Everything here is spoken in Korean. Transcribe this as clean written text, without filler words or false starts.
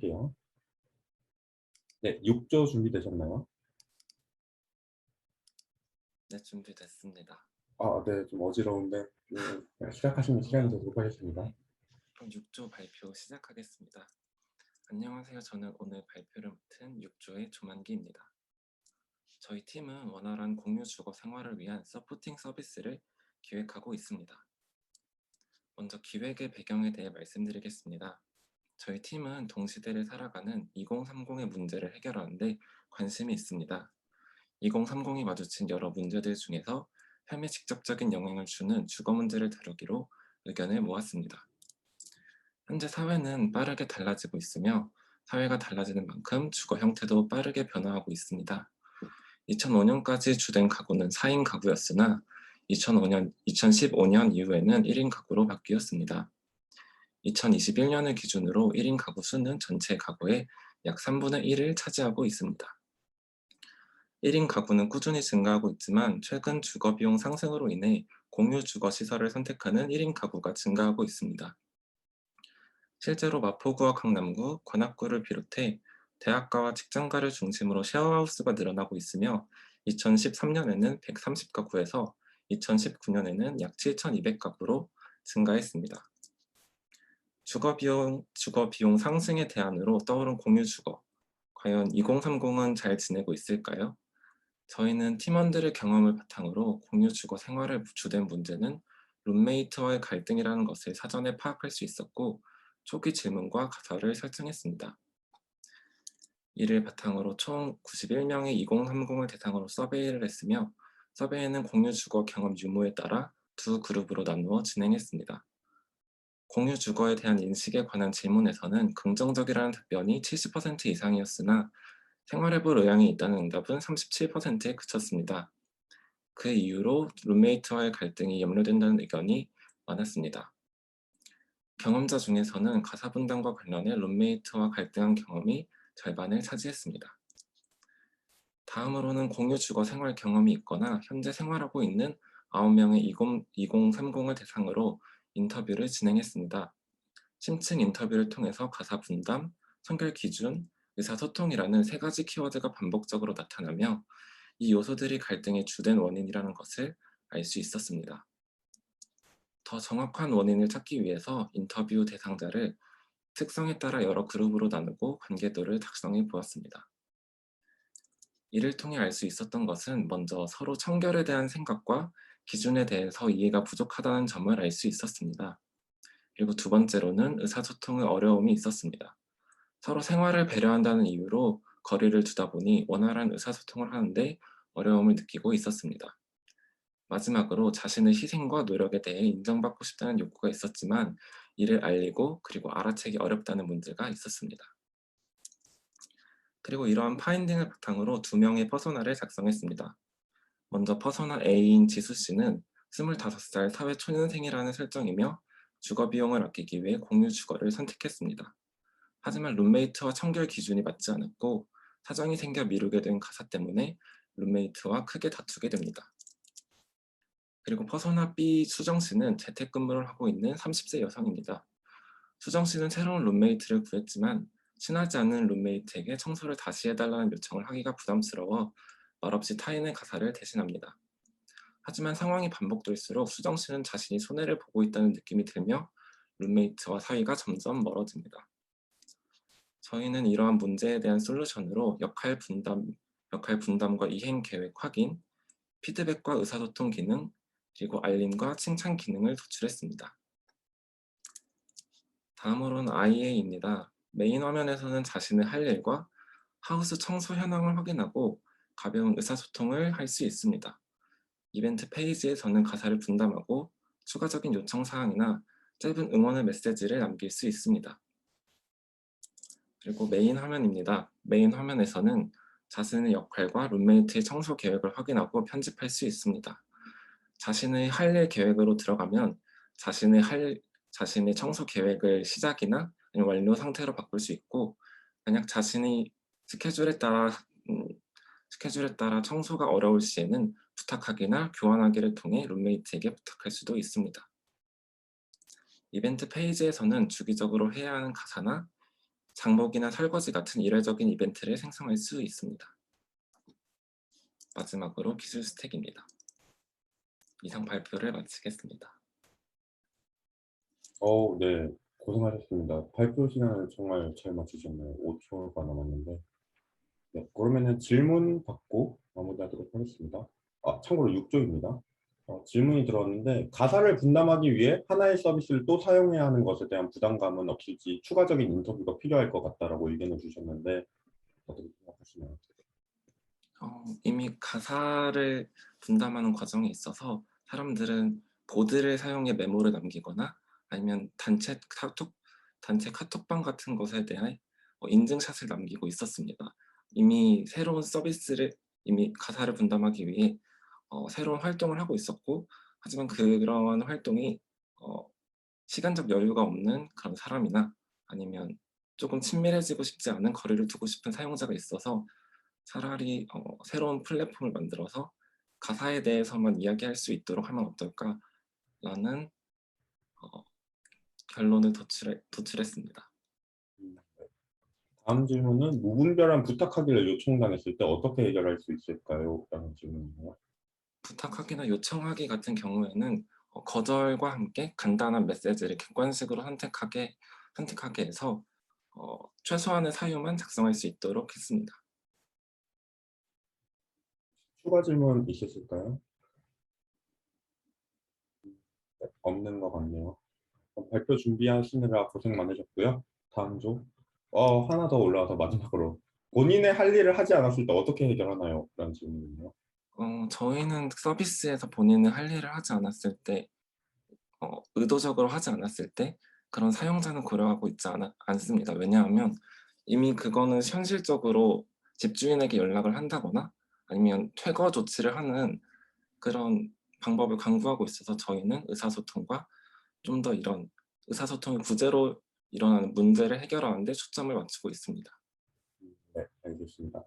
할게요. 네, 6조 준비되셨나요? 네, 준비됐습니다. 네, 좀 어지러운데 시작하시면 시간이 되도록 하겠습니다. 그럼 6조 발표 시작하겠습니다. 안녕하세요. 저는 오늘 발표를 맡은 6조의 조만기입니다. 저희 팀은 원활한 공유 주거 생활을 위한 서포팅 서비스를 기획하고 있습니다. 먼저 기획의 배경에 대해 말씀드리겠습니다. 저희 팀은 동시대를 살아가는 2030의 문제를 해결하는 데 관심이 있습니다. 2030이 마주친 여러 문제들 중에서 삶에 직접적인 영향을 주는 주거 문제를 다루기로 의견을 모았습니다. 현재 사회는 빠르게 달라지고 있으며 사회가 달라지는 만큼 주거 형태도 빠르게 변화하고 있습니다. 2005년까지 주된 가구는 4인 가구였으나 2015년 이후에는 1인 가구로 바뀌었습니다. 2021년을 기준으로 1인 가구 수는 전체 가구의 약 3분의 1을 차지하고 있습니다. 1인 가구는 꾸준히 증가하고 있지만 최근 주거 비용 상승으로 인해 공유 주거 시설을 선택하는 1인 가구가 증가하고 있습니다. 실제로 마포구와 강남구, 관악구를 비롯해 대학가와 직장가를 중심으로 쉐어하우스가 늘어나고 있으며 2013년에는 130가구에서 2019년에는 약 7,200가구로 증가했습니다. 주거 비용 상승의 대안으로 떠오른 공유 주거. 과연 2030은 잘 지내고 있을까요? 저희는 팀원들의 경험을 바탕으로 공유 주거 생활의 주된 문제는 룸메이트와의 갈등이라는 것을 사전에 파악할 수 있었고 초기 질문과 가설을 설정했습니다. 이를 바탕으로 총 91명의 2030을 대상으로 서베이를 했으며 서베이는 공유 주거 경험 유무에 따라 두 그룹으로 나누어 진행했습니다. 공유 주거에 대한 인식에 관한 질문에서는 긍정적이라는 답변이 70% 이상이었으나 생활해볼 의향이 있다는 응답은 37%에 그쳤습니다. 그 이유로 룸메이트와의 갈등이 염려된다는 의견이 많았습니다. 경험자 중에서는 가사 분담과 관련해 룸메이트와 갈등한 경험이 절반을 차지했습니다. 다음으로는 공유 주거 생활 경험이 있거나 현재 생활하고 있는 9명의 2030을 대상으로 인터뷰를 진행했습니다. 심층 인터뷰를 통해서 가사 분담, 선결 기준, 의사소통이라는 세 가지 키워드가 반복적으로 나타나며 이 요소들이 갈등의 주된 원인이라는 것을 알 수 있었습니다. 더 정확한 원인을 찾기 위해서 인터뷰 대상자를 특성에 따라 여러 그룹으로 나누고 관계도를 작성해 보았습니다. 이를 통해 알 수 있었던 것은 먼저 서로 청결에 대한 생각과 기준에 대해서 이해가 부족하다는 점을 알 수 있었습니다. 그리고 두 번째로는 의사소통의 어려움이 있었습니다. 서로 생활을 배려한다는 이유로 거리를 두다 보니 원활한 의사소통을 하는데 어려움을 느끼고 있었습니다. 마지막으로 자신의 희생과 노력에 대해 인정받고 싶다는 욕구가 있었지만 이를 알리고 그리고 알아채기 어렵다는 문제가 있었습니다. 그리고 이러한 파인딩을 바탕으로 2명의 퍼소나를 작성했습니다. 먼저 퍼소나 A인 지수씨는 25살 사회초년생이라는 설정이며 주거 비용을 아끼기 위해 공유 주거를 선택했습니다. 하지만 룸메이트와 청결 기준이 맞지 않았고 사정이 생겨 미루게 된 가사 때문에 룸메이트와 크게 다투게 됩니다. 그리고 퍼소나 B 수정씨는 재택근무를 하고 있는 30세 여성입니다. 수정씨는 새로운 룸메이트를 구했지만 친하지 않은 룸메이트에게 청소를 다시 해달라는 요청을 하기가 부담스러워 말없이 타인의 가사를 대신합니다. 하지만 상황이 반복될수록 수정씨는 자신이 손해를 보고 있다는 느낌이 들며 룸메이트와 사이가 점점 멀어집니다. 저희는 이러한 문제에 대한 솔루션으로 역할 분담과 이행 계획 확인, 피드백과 의사소통 기능, 그리고 알림과 칭찬 기능을 도출했습니다. 다음으로는 IA입니다. 메인 화면에서는 자신의 할 일과 하우스 청소 현황을 확인하고 가벼운 의사소통을 할 수 있습니다. 이벤트 페이지에서는 가사를 분담하고 추가적인 요청 사항이나 짧은 응원의 메시지를 남길 수 있습니다. 그리고 메인 화면입니다. 메인 화면에서는 자신의 역할과 룸메이트의 청소 계획을 확인하고 편집할 수 있습니다. 자신의 할 일 계획으로 들어가면 자신의 청소 계획을 시작이나 완료 상태로 바꿀 수 있고 만약 자신이 스케줄에 따라 청소가 어려울 시에는 부탁하기나 교환하기를 통해 룸메이트에게 부탁할 수도 있습니다. 이벤트 페이지에서는 주기적으로 해야 하는 가사나 장보기나 설거지 같은 일회적인 이벤트를 생성할 수 있습니다. 마지막으로 기술 스택입니다. 이상 발표를 마치겠습니다. 네. 고생하셨습니다. 발표 시간을 정말 잘 맞추셨네요. 5초가 남았는데. 네. 그러면은 질문 받고 마무리하도록 하겠습니다. 참고로 6조입니다. 질문이 들어왔는데 가사를 분담하기 위해 하나의 서비스를 또 사용해야 하는 것에 대한 부담감은 없을지 추가적인 인터뷰가 필요할 것 같다라고 의견을 주셨는데 어떻게 생각하시나요? 이미 가사를 분담하는 과정에 있어서 사람들은 보드를 사용해 메모를 남기거나 아니면 단체 카톡방 같은 것에 대한 인증샷을 남기고 있었습니다. 이미 새로운 서비스를 이미 가사를 분담하기 위해 새로운 활동을 하고 있었고, 하지만 그러한 활동이 시간적 여유가 없는 그런 사람이나 아니면 조금 친밀해지고 싶지 않은 거리를 두고 싶은 사용자가 있어서 차라리 새로운 플랫폼을 만들어서 가사에 대해서만 이야기할 수 있도록 하면 어떨까라는 결론을 도출했습니다. 네. 다음 질문은 무분별한 부탁하기를 요청당했을 때 어떻게 해결할 수 있을까요? 라는 질문이에요. 부탁하기나 요청하기 같은 경우에는 거절과 함께 간단한 메시지를 객관식으로 선택하게 해서 최소한의 사유만 작성할 수 있도록 했습니다. 추가 질문 있으실까요? 네, 없는 것 같네요. 발표 준비하시느라 고생 많으셨고요. 다음 조. 하나 더 올라와서 마지막으로. 본인의 할 일을 하지 않았을 때 어떻게 해결하나요? 라는 질문이에요. 저희는 서비스에서 본인은 할 일을 하지 않았을 때, 의도적으로 하지 않았을 때 그런 사용자는 고려하고 있지 않습니다. 왜냐하면 이미 그거는 현실적으로 집주인에게 연락을 한다거나 아니면 퇴거 조치를 하는 그런 방법을 강구하고 있어서 저희는 의사소통과 좀 더 이런 의사소통의 부재로 일어나는 문제를 해결하는 데 초점을 맞추고 있습니다. 네, 알겠습니다.